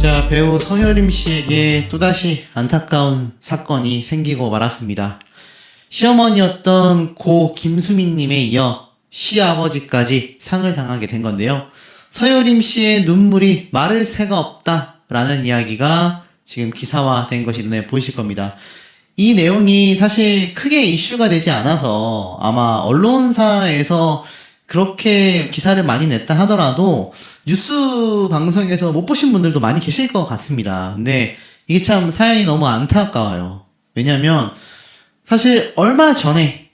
자, 배우 서효림 씨에게 또다시 안타까운 사건이 생기고 말았습니다. 시어머니였던 고 김수민님에 이어 시아버지까지 상을 당하게 된 건데요. 서효림 씨의 눈물이 마를 새가 없다라는 이야기가 지금 기사화된 것이 눈에 보이실 겁니다. 이 내용이 사실 크게 이슈가 되지 않아서 아마 언론사에서 그렇게 기사를 많이 냈다 하더라도 뉴스 방송에서 못 보신 분들도 많이 계실 것 같습니다. 근데 이게 참 사연이 너무 안타까워요. 왜냐면 사실 얼마 전에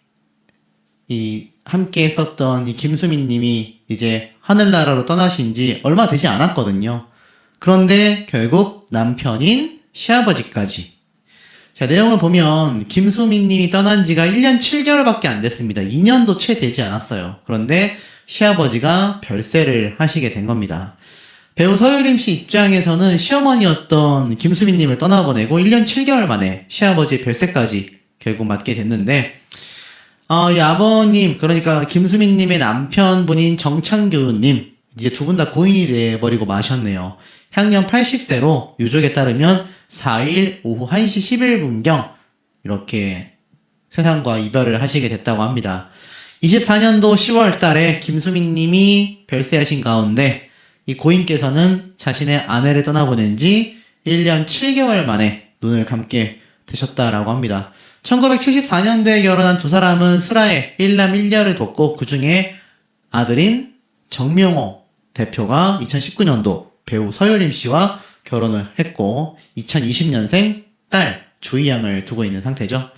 함께 했었던 이 김수민 님이 이제 하늘나라로 떠나신 지 얼마 되지 않았거든요. 그런데 결국 남편인 시아버지까지. 자, 내용을 보면 김수민 님이 떠난 지가 1년 7개월밖에 안 됐습니다. 2년도 채 되지 않았어요. 그런데 시아버지가 별세를 하시게 된 겁니다. 배우 서효림 씨 입장에서는 시어머니였던 김수민 님을 떠나보내고 1년 7개월 만에 시아버지의 별세까지 결국 맞게 됐는데 이 아버님, 그러니까 김수민 님의 남편분인 정창규 님, 이제 두 분 다 고인이 돼버리고 마셨네요. 향년 80세로 유족에 따르면 4일 오후 1시 11분경 이렇게 세상과 이별을 하시게 됐다고 합니다. 24년도 10월 달에 김수민 님이 별세하신 가운데 이 고인께서는 자신의 아내를 떠나보낸 지 1년 7개월 만에 눈을 감게 되셨다라고 합니다. 1974년도에 결혼한 두 사람은 슬하에 1남 1녀를 뒀고 그 중에 아들인 정명호 대표가 2019년도 배우 서효림 씨와 결혼을 했고 2020년생 딸 조이양을 두고 있는 상태죠.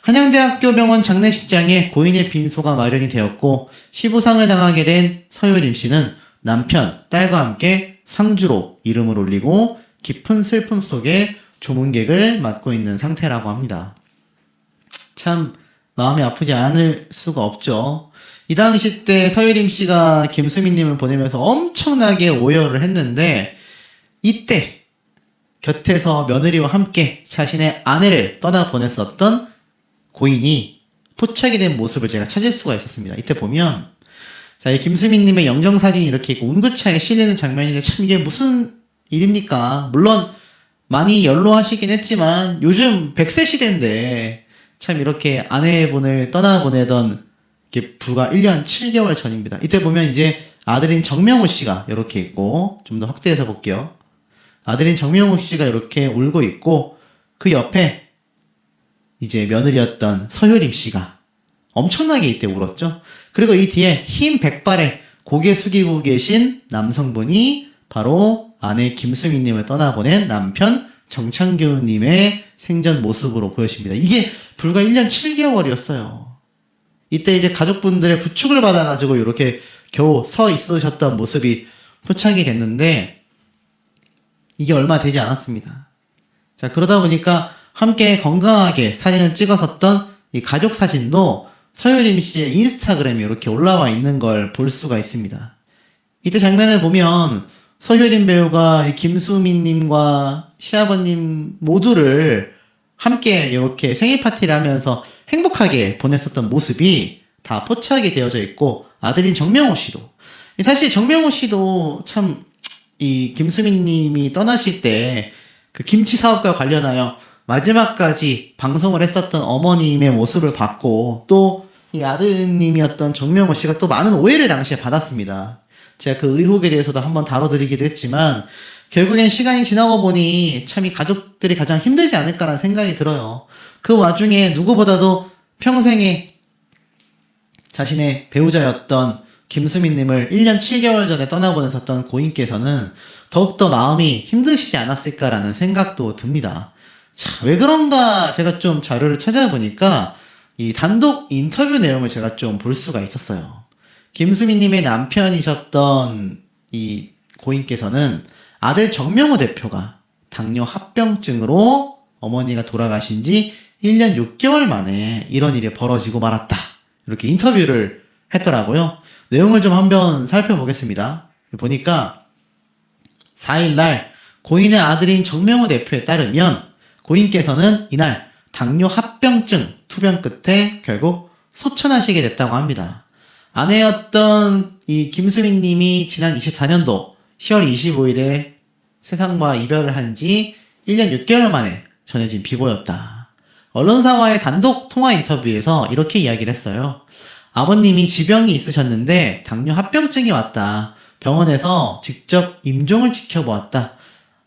한양대학교 병원 장례식장에 고인의 빈소가 마련이 되었고 시부상을 당하게 된 서효림 씨는 남편, 딸과 함께 상주로 이름을 올리고 깊은 슬픔 속에 조문객을 맡고 있는 상태라고 합니다. 참 마음이 아프지 않을 수가 없죠. 이 당시 때 서효림 씨가 김수민 님을 보내면서 엄청나게 오열을 했는데 이때 곁에서 며느리와 함께 자신의 아내를 떠나보냈었던 고인이 포착이 된 모습을 제가 찾을 수가 있었습니다. 이때 보면 자, 이 김수민 님의 영정사진이 이렇게 있고 운구차에 실리는 장면인데 참 이게 무슨 일입니까? 물론 많이 연로하시긴 했지만 요즘 100세 시대인데 참 이렇게 아내분을 떠나보내던 게 불과 1년 7개월 전입니다. 이때 보면 이제 아들인 정명호 씨가 이렇게 있고 좀 더 확대해서 볼게요. 아들인 정명호 씨가 이렇게 울고 있고 그 옆에 이제 며느리였던 서효림 씨가 엄청나게 이때 울었죠. 그리고 이 뒤에 흰 백발에 고개 숙이고 계신 남성분이 바로 아내 김수민 님을 떠나보낸 남편 정창규 님의 생전 모습으로 보여집니다. 이게 불과 1년 7개월이었어요. 이때 이제 가족분들의 부축을 받아가지고 이렇게 겨우 서 있으셨던 모습이 포착이 됐는데 이게 얼마 되지 않았습니다. 자, 그러다 보니까 함께 건강하게 사진을 찍었었던 이 가족 사진도 서효림 씨의 인스타그램에 이렇게 올라와 있는 걸 볼 수가 있습니다. 이때 장면을 보면 서효림 배우가 김수민 님과 시아버님 모두를 함께 이렇게 생일 파티를 하면서 행복하게 보냈었던 모습이 다 포착이 되어져 있고 아들인 정명호 씨도 사실 정명호 씨도 참 이 김수민 님이 떠나실 때 그 김치 사업과 관련하여 마지막까지 방송을 했었던 어머님의 모습을 봤고 또 이 아드님이었던 정명호 씨가 또 많은 오해를 당시에 받았습니다. 제가 그 의혹에 대해서도 한번 다뤄드리기도 했지만 결국엔 시간이 지나고 보니 참 이 가족들이 가장 힘들지 않을까라는 생각이 들어요. 그 와중에 누구보다도 평생에 자신의 배우자였던 김수민 님을 1년 7개월 전에 떠나보냈었던 고인께서는 더욱더 마음이 힘드시지 않았을까라는 생각도 듭니다. 자, 왜 그런가 제가 좀 자료를 찾아보니까 이 단독 인터뷰 내용을 제가 좀 볼 수가 있었어요. 김수민 님의 남편이셨던 이 고인께서는 아들 정명호 대표가 당뇨 합병증으로 어머니가 돌아가신 지 1년 6개월 만에 이런 일이 벌어지고 말았다. 이렇게 인터뷰를 했더라고요. 내용을 좀 한번 살펴보겠습니다. 보니까 4일날 고인의 아들인 정명호 대표에 따르면 고인께서는 이날 당뇨 합병증 투병 끝에 결국 소천하시게 됐다고 합니다. 아내였던 이 김수민 님이 지난 24년도 10월 25일에 세상과 이별을 한 지 1년 6개월 만에 전해진 비보였다. 언론사와의 단독 통화 인터뷰에서 이렇게 이야기를 했어요. 아버님이 지병이 있으셨는데 당뇨 합병증이 왔다. 병원에서 직접 임종을 지켜보았다.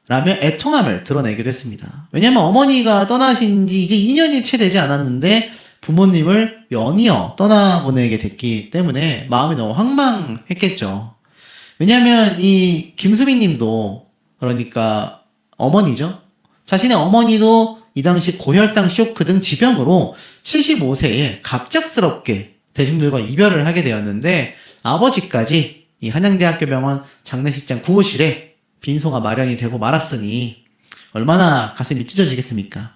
라며 애통함을 드러내기도 했습니다. 왜냐면 어머니가 떠나신 지 이제 2년이 채 되지 않았는데 부모님을 연이어 떠나보내게 됐기 때문에 마음이 너무 황망했겠죠. 왜냐면 이 김수민 님도, 그러니까 어머니죠. 자신의 어머니도 이 당시 고혈당 쇼크 등 지병으로 75세에 갑작스럽게 대중들과 이별을 하게 되었는데, 아버지까지 이 한양대학교 병원 장례식장 구호실에 빈소가 마련이 되고 말았으니 얼마나 가슴이 찢어지겠습니까?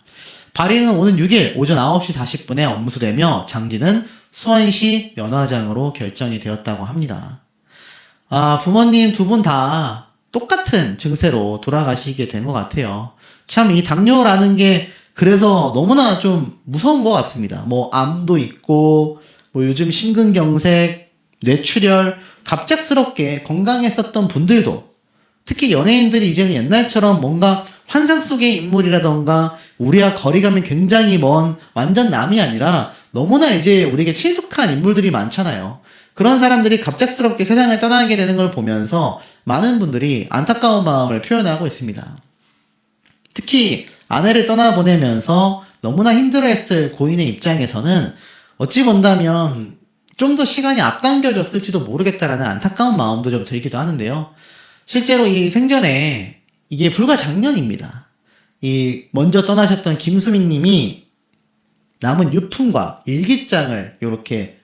발인은 오는 6일 오전 9시 40분에 엄수되며 장지는 수원시 연화장으로 결정이 되었다고 합니다. 부모님 두 분 다 똑같은 증세로 돌아가시게 된 것 같아요. 참 이 당뇨라는 게 그래서 너무나 좀 무서운 것 같습니다. 뭐 암도 있고 뭐 요즘 심근경색, 뇌출혈, 갑작스럽게 건강했었던 분들도, 특히 연예인들이 이제는 옛날처럼 뭔가 환상 속의 인물이라던가 우리와 거리감이 굉장히 먼 완전 남이 아니라 너무나 이제 우리에게 친숙한 인물들이 많잖아요. 그런 사람들이 갑작스럽게 세상을 떠나게 되는 걸 보면서 많은 분들이 안타까운 마음을 표현하고 있습니다. 특히 아내를 떠나보내면서 너무나 힘들어했을 고인의 입장에서는 어찌 본다면 좀 더 시간이 앞당겨졌을지도 모르겠다라는 안타까운 마음도 좀 들기도 하는데요. 실제로 이 생전에 이게 불과 작년입니다. 이 먼저 떠나셨던 김수민 님이 남은 유품과 일기장을 이렇게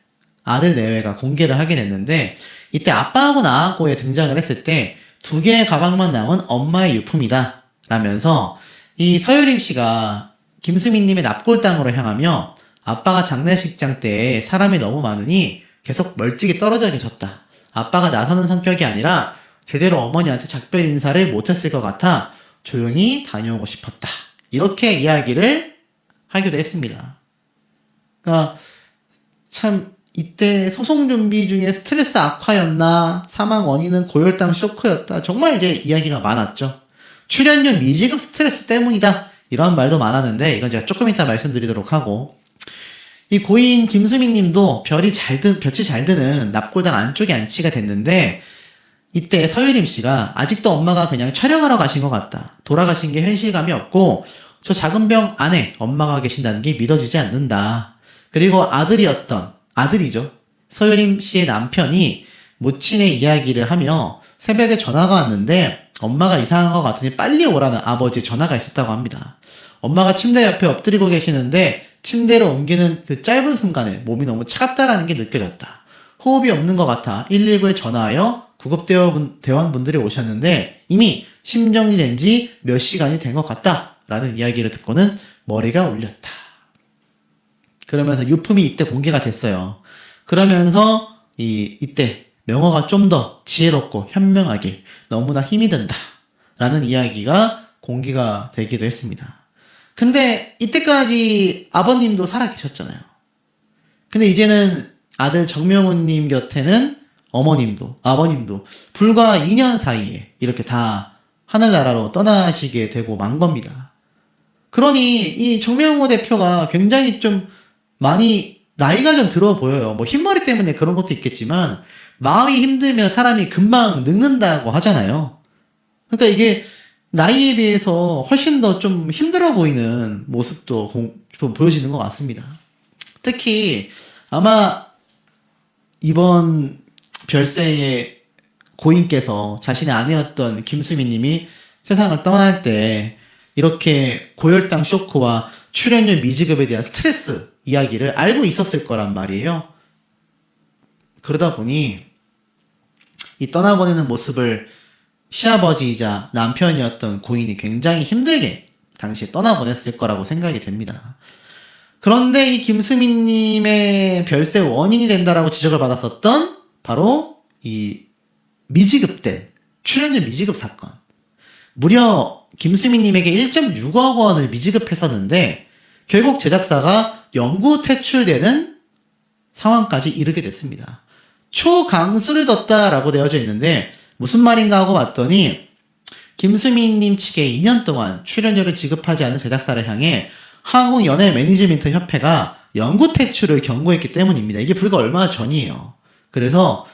아들 내외가 공개를 하게 됐는데, 이때 아빠하고 나하고에 등장을 했을 때 두 개의 가방만 남은 엄마의 유품이다 라면서 이 서유림 씨가 김수민 님의 납골당으로 향하며 아빠가 장례식장 때 사람이 너무 많으니 계속 멀찍이 떨어져 계셨다. 아빠가 나서는 성격이 아니라 제대로 어머니한테 작별 인사를 못했을 것 같아 조용히 다녀오고 싶었다. 이렇게 이야기를 하기도 했습니다. 그러니까 참 이때 소송 준비 중에 스트레스 악화였나, 사망 원인은 고혈당 쇼크였다. 정말 이제 이야기가 많았죠. 출연료 미지급 스트레스 때문이다. 이런 말도 많았는데 이건 제가 조금 이따 말씀드리도록 하고, 이 고인 김수민 님도 볕이 잘 드는 납골당 안쪽에 안치가 됐는데, 이때 서유림 씨가 아직도 엄마가 그냥 촬영하러 가신 것 같다. 돌아가신 게 현실감이 없고 저 작은 병 안에 엄마가 계신다는 게 믿어지지 않는다. 그리고 아들이죠. 서유림 씨의 남편이 모친의 이야기를 하며 새벽에 전화가 왔는데 엄마가 이상한 것 같으니 빨리 오라는 아버지의 전화가 있었다고 합니다. 엄마가 침대 옆에 엎드리고 계시는데 침대로 옮기는 그 짧은 순간에 몸이 너무 차갑다라는 게 느껴졌다. 호흡이 없는 것 같아 119에 전화하여 구급대원분들이 오셨는데 이미 심정이 된 지 몇 시간이 된 것 같다 라는 이야기를 듣고는 머리가 울렸다. 그러면서 유품이 이때 공개가 됐어요. 그러면서 이때 명호가 좀 더 지혜롭고 현명하길 너무나 힘이 든다 라는 이야기가 공개가 되기도 했습니다. 근데 이때까지 아버님도 살아 계셨잖아요. 근데 이제는 아들 정명훈님 곁에는 아버님도 불과 2년 사이에 이렇게 다 하늘나라로 떠나시게 되고 만 겁니다. 그러니 이 정명호 대표가 굉장히 좀 많이 나이가 좀 들어 보여요. 뭐 흰머리 때문에 그런 것도 있겠지만 마음이 힘들면 사람이 금방 늙는다고 하잖아요. 그러니까 이게 나이에 비해서 훨씬 더 좀 힘들어 보이는 모습도 좀 보여지는 것 같습니다. 특히 아마 이번 별세의 고인께서 자신의 아내였던 김수민 님이 세상을 떠날 때 이렇게 고혈당 쇼크와 출연료 미지급에 대한 스트레스 이야기를 알고 있었을 거란 말이에요. 그러다 보니 이 떠나보내는 모습을 시아버지이자 남편이었던 고인이 굉장히 힘들게 당시에 떠나보냈을 거라고 생각이 됩니다. 그런데 이 김수민 님의 별세 원인이 된다라고 지적을 받았었던 바로 이 미지급된 출연료 미지급 사건. 무려 김수민 님에게 1.6억 원을 미지급했었는데 결국 제작사가 영구 퇴출되는 상황까지 이르게 됐습니다. 초강수를 뒀다라고 되어져 있는데 무슨 말인가 하고 봤더니 김수민님 측에 2년 동안 출연료를 지급하지 않은 제작사를 향해 한국연예 매니지먼트 협회가 영구 퇴출을 경고했기 때문입니다. 이게 불과 얼마 전이에요. 그래서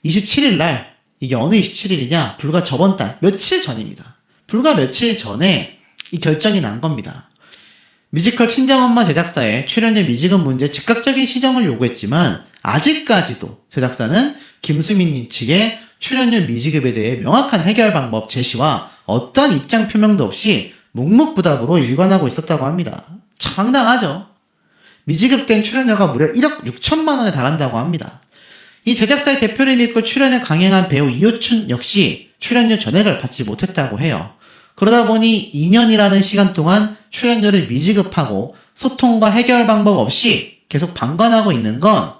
27일 날, 이게 어느 27일이냐? 불과 저번 달, 며칠 전입니다. 불과 며칠 전에 이 결정이 난 겁니다. 뮤지컬 친정엄마 제작사의 출연료 미지급 문제 즉각적인 시정을 요구했지만 아직까지도 제작사는 김수민님 측의 출연료 미지급에 대해 명확한 해결 방법 제시와 어떤 입장 표명도 없이 묵묵부답으로 일관하고 있었다고 합니다. 황당하죠? 미지급된 출연료가 무려 1억 6천만 원에 달한다고 합니다. 이 제작사의 대표를 믿고 출연을 강행한 배우 이호춘 역시 출연료 전액을 받지 못했다고 해요. 그러다 보니 2년이라는 시간 동안 출연료를 미지급하고 소통과 해결 방법 없이 계속 방관하고 있는 건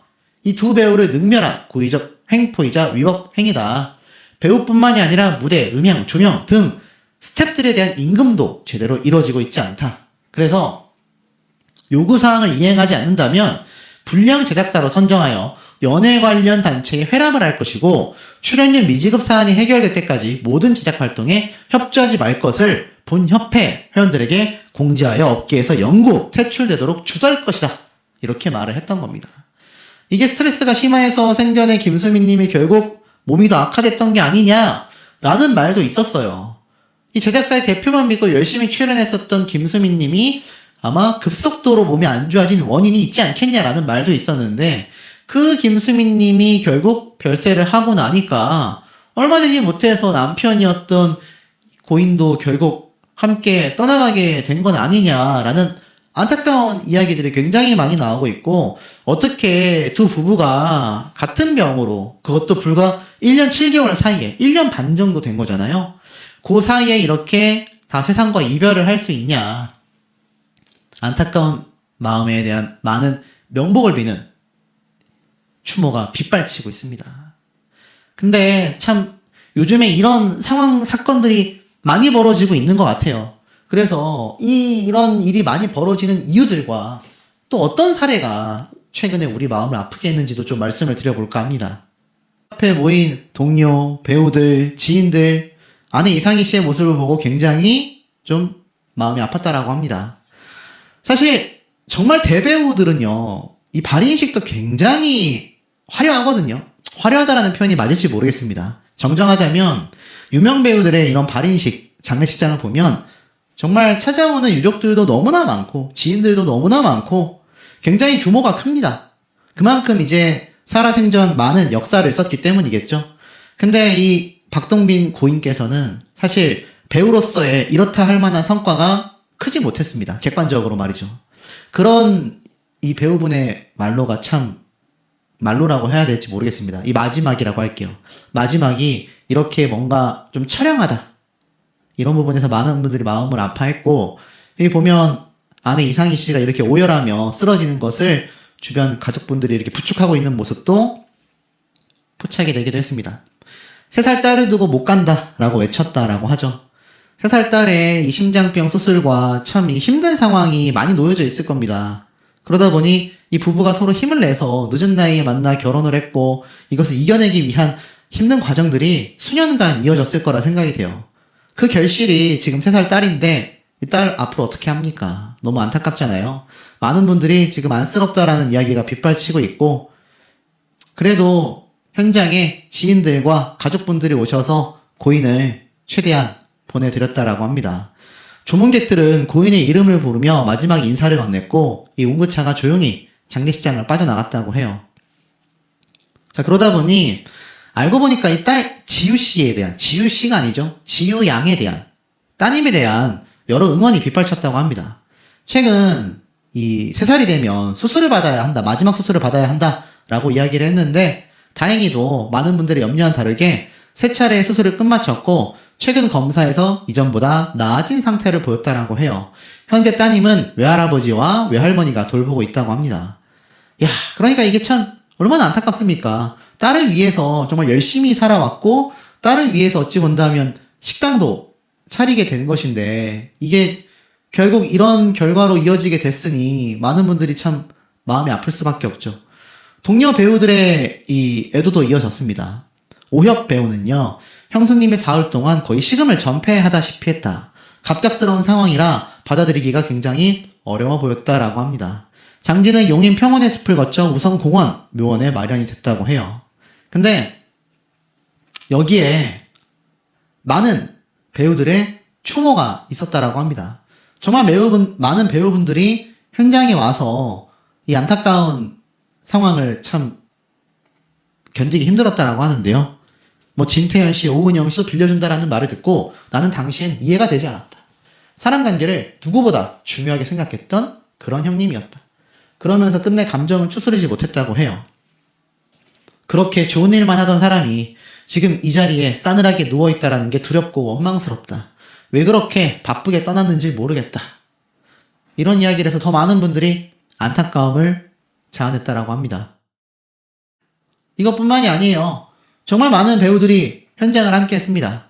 이 두 배우를 능멸한 고의적 횡포이자 위법 행위다. 배우뿐만이 아니라 무대, 음향, 조명 등 스태프들에 대한 임금도 제대로 이루어지고 있지 않다. 그래서 요구사항을 이행하지 않는다면 불량 제작사로 선정하여 연예 관련 단체에 회람을 할 것이고 출연료 미지급 사안이 해결될 때까지 모든 제작 활동에 협조하지 말 것을 본 협회 회원들에게 공지하여 업계에서 영구 퇴출되도록 주도할 것이다. 이렇게 말을 했던 겁니다. 이게 스트레스가 심해서 생겨낸 김수민님이 결국 몸이 더 악화됐던 게 아니냐라는 말도 있었어요. 이 제작사의 대표만 믿고 열심히 출연했었던 김수민님이 아마 급속도로 몸이 안 좋아진 원인이 있지 않겠냐라는 말도 있었는데 그 김수민님이 결국 별세를 하고 나니까 얼마 되지 못해서 남편이었던 고인도 결국 함께 떠나가게 된 건 아니냐라는 안타까운 이야기들이 굉장히 많이 나오고 있고 어떻게 두 부부가 같은 병으로 그것도 불과 1년 7개월 사이에 1년 반 정도 된 거잖아요. 그 사이에 이렇게 다 세상과 이별을 할 수 있냐. 안타까운 마음에 대한 많은 명복을 비는 추모가 빗발치고 있습니다. 근데 참 요즘에 이런 상황, 사건들이 많이 벌어지고 있는 것 같아요. 그래서 이런 일이 많이 벌어지는 이유들과 또 어떤 사례가 최근에 우리 마음을 아프게 했는지도 좀 말씀을 드려볼까 합니다. 앞에 모인 동료, 배우들, 지인들, 아내 이상희 씨의 모습을 보고 굉장히 좀 마음이 아팠다라고 합니다. 사실 정말 대배우들은요, 이 발인식도 굉장히 화려하거든요. 화려하다라는 표현이 맞을지 모르겠습니다. 정정하자면 유명 배우들의 이런 발인식, 장례식장을 보면 정말 찾아오는 유족들도 너무나 많고 지인들도 너무나 많고 굉장히 규모가 큽니다. 그만큼 이제 살아생전 많은 역사를 썼기 때문이겠죠. 근데 이 박동빈 고인께서는 사실 배우로서의 이렇다 할 만한 성과가 크지 못했습니다. 객관적으로 말이죠. 그런 이 배우분의 말로가 참 말로라고 해야 될지 모르겠습니다. 이 마지막이라고 할게요. 마지막이 이렇게 뭔가 좀 처량하다. 이런 부분에서 많은 분들이 마음을 아파했고 여기 보면 아내 이상희 씨가 이렇게 오열하며 쓰러지는 것을 주변 가족분들이 이렇게 부축하고 있는 모습도 포착이 되기도 했습니다. 3살 딸을 두고 못 간다라고 외쳤다라고 하죠. 3살 딸의 이 심장병 수술과 참 힘든 상황이 많이 놓여져 있을 겁니다. 그러다 보니 이 부부가 서로 힘을 내서 늦은 나이에 만나 결혼을 했고 이것을 이겨내기 위한 힘든 과정들이 수년간 이어졌을 거라 생각이 돼요. 그 결실이 지금 3살 딸인데 이 딸 앞으로 어떻게 합니까? 너무 안타깝잖아요. 많은 분들이 지금 안쓰럽다라는 이야기가 빗발치고 있고 그래도 현장에 지인들과 가족분들이 오셔서 고인을 최대한 보내드렸다라고 합니다. 조문객들은 고인의 이름을 부르며 마지막 인사를 건넸고 이 운구차가 조용히 장례식장을 빠져나갔다고 해요. 자, 그러다 보니 알고 보니까 이 딸 지유씨에 대한, 지유씨가 아니죠. 지유양에 대한, 따님에 대한 여러 응원이 빗발쳤다고 합니다. 최근 이 3살이 되면 수술을 받아야 한다, 마지막 수술을 받아야 한다라고 이야기를 했는데 다행히도 많은 분들의 염려와 다르게 3차례의 수술을 끝마쳤고 최근 검사에서 이전보다 나아진 상태를 보였다라고 해요. 현재 따님은 외할아버지와 외할머니가 돌보고 있다고 합니다. 야, 그러니까 이게 참 얼마나 안타깝습니까? 딸을 위해서 정말 열심히 살아왔고 딸을 위해서 어찌 본다면 식당도 차리게 되는 것인데 이게 결국 이런 결과로 이어지게 됐으니 많은 분들이 참 마음이 아플 수밖에 없죠. 동료 배우들의 이 애도도 이어졌습니다. 오협 배우는요, 형수님이 사흘 동안 거의 식음을 전폐하다시피 했다. 갑작스러운 상황이라 받아들이기가 굉장히 어려워 보였다라고 합니다. 장지는 용인 평원의 숲을 거쳐 우선 공원, 묘원에 마련이 됐다고 해요. 근데 여기에 많은 배우들의 추모가 있었다라고 합니다. 정말 많은 배우분들이 현장에 와서 이 안타까운 상황을 참 견디기 힘들었다라고 하는데요. 뭐 진태현 씨, 오은영 씨도 빌려준다라는 말을 듣고 나는 당시엔 이해가 되지 않았다. 사람 관계를 누구보다 중요하게 생각했던 그런 형님이었다. 그러면서 끝내 감정을 추스르지 못했다고 해요. 그렇게 좋은 일만 하던 사람이 지금 이 자리에 싸늘하게 누워있다라는 게 두렵고 원망스럽다. 왜 그렇게 바쁘게 떠났는지 모르겠다. 이런 이야기를 해서 더 많은 분들이 안타까움을 자아냈다라고 합니다. 이것뿐만이 아니에요. 정말 많은 배우들이 현장을 함께 했습니다.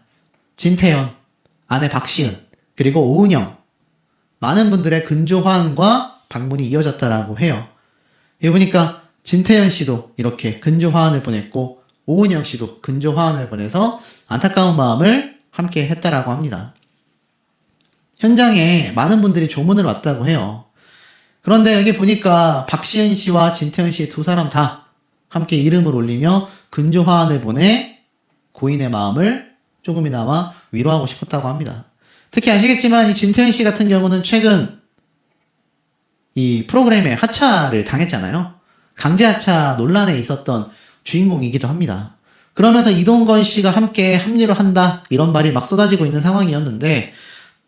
진태현, 아내 박시은, 그리고 오은영. 많은 분들의 근조화환과 방문이 이어졌다라고 해요. 여기 보니까 진태현 씨도 이렇게 근조화환을 보냈고 오은영 씨도 근조화환을 보내서 안타까운 마음을 함께 했다라고 합니다. 현장에 많은 분들이 조문을 왔다고 해요. 그런데 여기 보니까 박시은 씨와 진태현 씨 두 사람 다 함께 이름을 올리며 근조화환을 보내 고인의 마음을 조금이나마 위로하고 싶었다고 합니다. 특히 아시겠지만 이 진태현 씨 같은 경우는 최근 이 프로그램에 하차를 당했잖아요. 강제 하차 논란에 있었던 주인공이기도 합니다. 그러면서 이동건 씨가 함께 합류를 한다 이런 말이 막 쏟아지고 있는 상황이었는데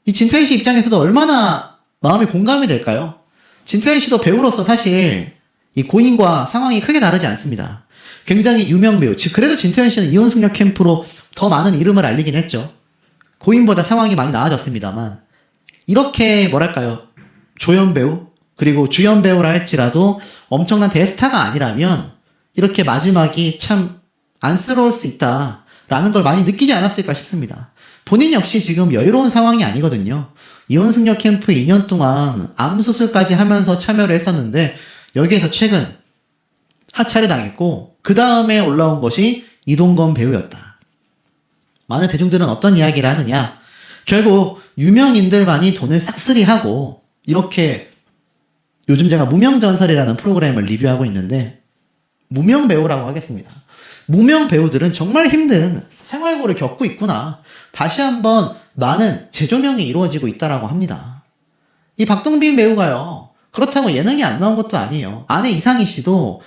이 진태현 씨 입장에서도 얼마나 마음이 공감이 될까요? 진태현 씨도 배우로서 사실 이 고인과 상황이 크게 다르지 않습니다. 굉장히 유명 배우, 즉 그래도 진태현 씨는 이혼승려 캠프로 더 많은 이름을 알리긴 했죠. 고인보다 상황이 많이 나아졌습니다만 이렇게 뭐랄까요, 조연 배우 그리고 주연 배우라 할지라도 엄청난 대스타가 아니라면 이렇게 마지막이 참 안쓰러울 수 있다라는 걸 많이 느끼지 않았을까 싶습니다. 본인 역시 지금 여유로운 상황이 아니거든요. 이혼승려 캠프 2년 동안 암 수술까지 하면서 참여를 했었는데 여기에서 최근 하차를 당했고 그 다음에 올라온 것이 이동건 배우였다. 많은 대중들은 어떤 이야기를 하느냐, 결국 유명인들만이 돈을 싹쓸이하고 이렇게 요즘 제가 무명전설이라는 프로그램을 리뷰하고 있는데 무명 배우라고 하겠습니다. 무명 배우들은 정말 힘든 생활고를 겪고 있구나. 다시 한번 많은 재조명이 이루어지고 있다라고 합니다. 이 박동빈 배우가요, 그렇다고 예능이 안 나온 것도 아니에요. 아내 이상희 씨도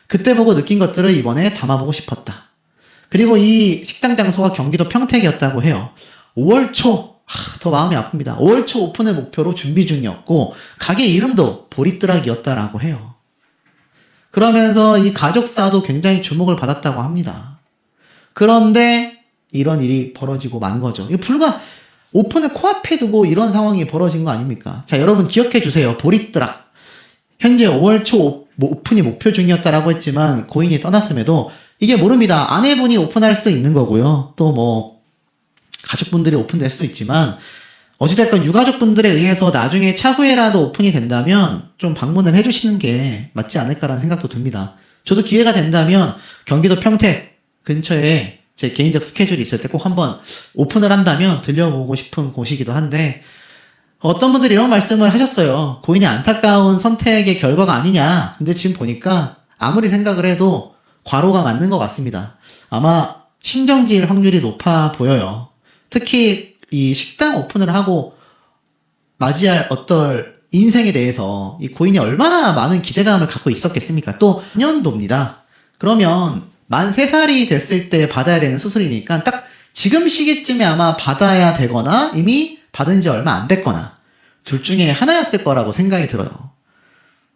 그때 보고 느낀 것들을 이번에 담아보고 싶었다. 그리고 이 식당 장소가 경기도 평택이었다고 해요. 5월 초, 더 마음이 아픕니다. 5월 초 오픈을 목표로 준비 중이었고 가게 이름도 보리뜨락이었다라고 해요. 그러면서 이 가족사도 굉장히 주목을 받았다고 합니다. 그런데 이런 일이 벌어지고 만 거죠. 이거 불과 오픈을 코앞에 두고 이런 상황이 벌어진 거 아닙니까? 자, 여러분 기억해 주세요. 보리뜨락. 현재 5월 초 오픈이 목표 중이었다라고 했지만 고인이 떠났음에도 이게 모릅니다. 아내분이 오픈할 수도 있는 거고요. 또 뭐 가족분들이 오픈될 수도 있지만 어찌됐건 유가족분들에 의해서 나중에 차후에라도 오픈이 된다면 좀 방문을 해주시는 게 맞지 않을까라는 생각도 듭니다. 저도 기회가 된다면 경기도 평택 근처에 제 개인적 스케줄이 있을 때 꼭 한번 오픈을 한다면 들려보고 싶은 곳이기도 한데 어떤 분들이 이런 말씀을 하셨어요. 고인의 안타까운 선택의 결과가 아니냐. 근데 지금 보니까 아무리 생각을 해도 과로가 맞는 것 같습니다. 아마 심정지일 확률이 높아 보여요. 특히 이 식당 오픈을 하고 맞이할 어떨 인생에 대해서 이 고인이 얼마나 많은 기대감을 갖고 있었겠습니까? 또 년도입니다. 그러면 만 3살이 됐을 때 받아야 되는 수술이니까 딱 지금 시기쯤에 아마 받아야 되거나 이미 받은 지 얼마 안 됐거나 둘 중에 하나였을 거라고 생각이 들어요.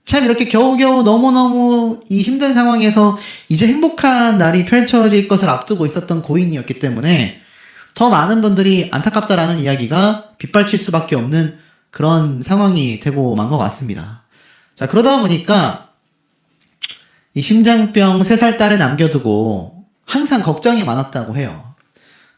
참 이렇게 겨우겨우 너무너무 이 힘든 상황에서 이제 행복한 날이 펼쳐질 것을 앞두고 있었던 고인이었기 때문에 더 많은 분들이 안타깝다라는 이야기가 빗발칠 수밖에 없는 그런 상황이 되고 만 것 같습니다. 자, 그러다 보니까 이 심장병 3살 딸을 남겨두고 항상 걱정이 많았다고 해요.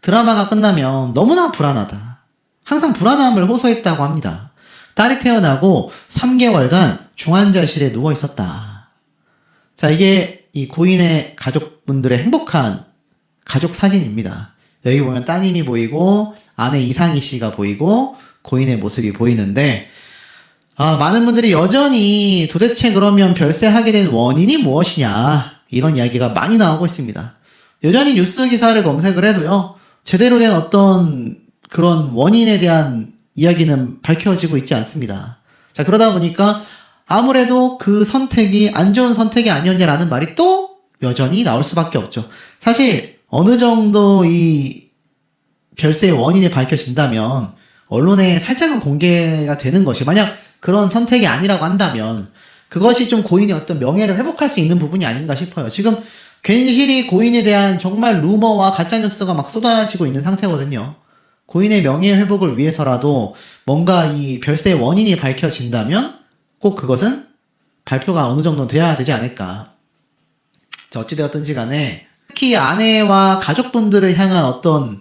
드라마가 끝나면 너무나 불안하다. 항상 불안함을 호소했다고 합니다. 딸이 태어나고 3개월간 중환자실에 누워 있었다. 자, 이게 이 고인의 가족분들의 행복한 가족 사진입니다. 여기 보면 따님이 보이고 아내 이상희 씨가 보이고 고인의 모습이 보이는데 많은 분들이 여전히 도대체 그러면 별세하게 된 원인이 무엇이냐 이런 이야기가 많이 나오고 있습니다. 여전히 뉴스 기사를 검색을 해도요 제대로 된 어떤 그런 원인에 대한 이야기는 밝혀지고 있지 않습니다. 자, 그러다 보니까 아무래도 그 선택이 안 좋은 선택이 아니었냐라는 말이 또 여전히 나올 수밖에 없죠. 사실 어느 정도 이 별세의 원인이 밝혀진다면 언론에 살짝은 공개가 되는 것이, 만약 그런 선택이 아니라고 한다면 그것이 좀 고인의 어떤 명예를 회복할 수 있는 부분이 아닌가 싶어요. 지금 괜시리 고인에 대한 정말 루머와 가짜뉴스가 막 쏟아지고 있는 상태거든요. 고인의 명예 회복을 위해서라도 뭔가 이 별세의 원인이 밝혀진다면 꼭 그것은 발표가 어느 정도 돼야 되지 않을까. 자, 어찌되었든지 간에 특히 아내와 가족분들을 향한 어떤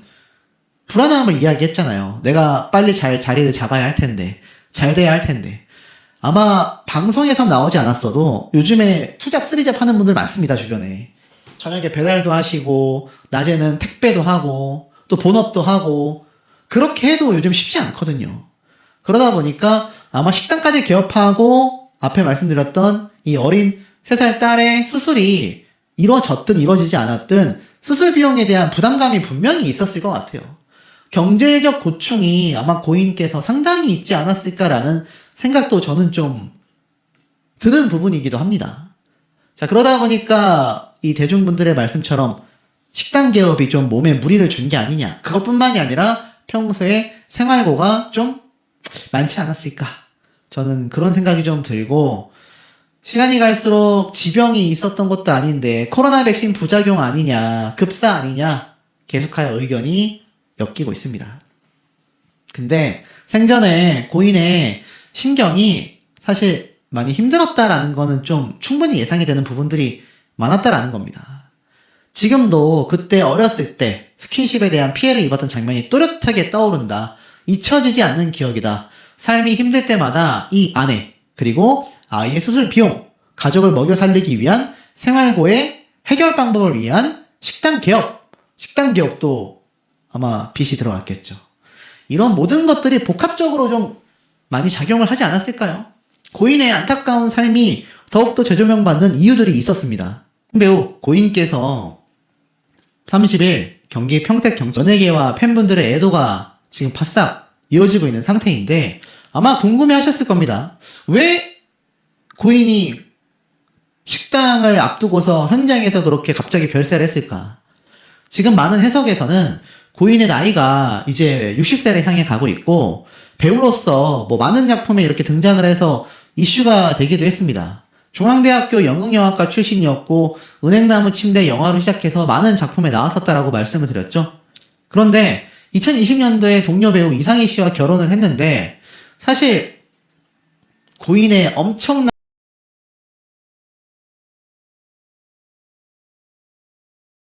불안함을 이야기했잖아요. 내가 빨리 자리를 잡아야 할 텐데, 잘 돼야 할 텐데. 아마 방송에서 나오지 않았어도 요즘에 투잡, 쓰리잡 하는 분들 많습니다, 주변에. 저녁에 배달도 하시고, 낮에는 택배도 하고, 또 본업도 하고, 그렇게 해도 요즘 쉽지 않거든요. 그러다 보니까 아마 식당까지 개업하고, 앞에 말씀드렸던 이 어린 3살 딸의 수술이 이루어졌든 이루어지지 않았든 수술 비용에 대한 부담감이 분명히 있었을 것 같아요. 경제적 고충이 아마 고인께서 상당히 있지 않았을까라는 생각도 저는 좀 드는 부분이기도 합니다. 자, 그러다 보니까 이 대중분들의 말씀처럼 식당 개업이 좀 몸에 무리를 준 게 아니냐. 그것뿐만이 아니라 평소에 생활고가 좀 많지 않았을까. 저는 그런 생각이 좀 들고, 시간이 갈수록 지병이 있었던 것도 아닌데 코로나 백신 부작용 아니냐, 급사 아니냐 계속하여 의견이 엮이고 있습니다. 근데 생전에 고인의 심경이 사실 많이 힘들었다라는 거는 좀 충분히 예상이 되는 부분들이 많았다라는 겁니다. 지금도 그때 어렸을 때 스킨십에 대한 피해를 입었던 장면이 또렷하게 떠오른다. 잊혀지지 않는 기억이다. 삶이 힘들 때마다 이 아내, 그리고 아이의 수술 비용, 가족을 먹여 살리기 위한 생활고의 해결 방법을 위한 식당 개업도 아마 빚이 들어갔겠죠. 이런 모든 것들이 복합적으로 좀 많이 작용을 하지 않았을까요? 고인의 안타까운 삶이 더욱더 재조명받는 이유들이 있었습니다. 배우 고인께서 30일 경기 평택 연예계와 팬분들의 애도가 지금 바싹 이어지고 있는 상태인데 아마 궁금해 하셨을 겁니다. 왜 고인이 식당을 앞두고서 현장에서 그렇게 갑자기 별세를 했을까? 지금 많은 해석에서는 고인의 나이가 이제 60세를 향해 가고 있고 배우로서 뭐 많은 작품에 이렇게 등장을 해서 이슈가 되기도 했습니다. 중앙대학교 연극영화과 출신이었고 은행나무 침대 영화로 시작해서 많은 작품에 나왔었다라고 말씀을 드렸죠. 그런데 2020년도에 동료 배우 이상희 씨와 결혼을 했는데 사실 고인의 엄청난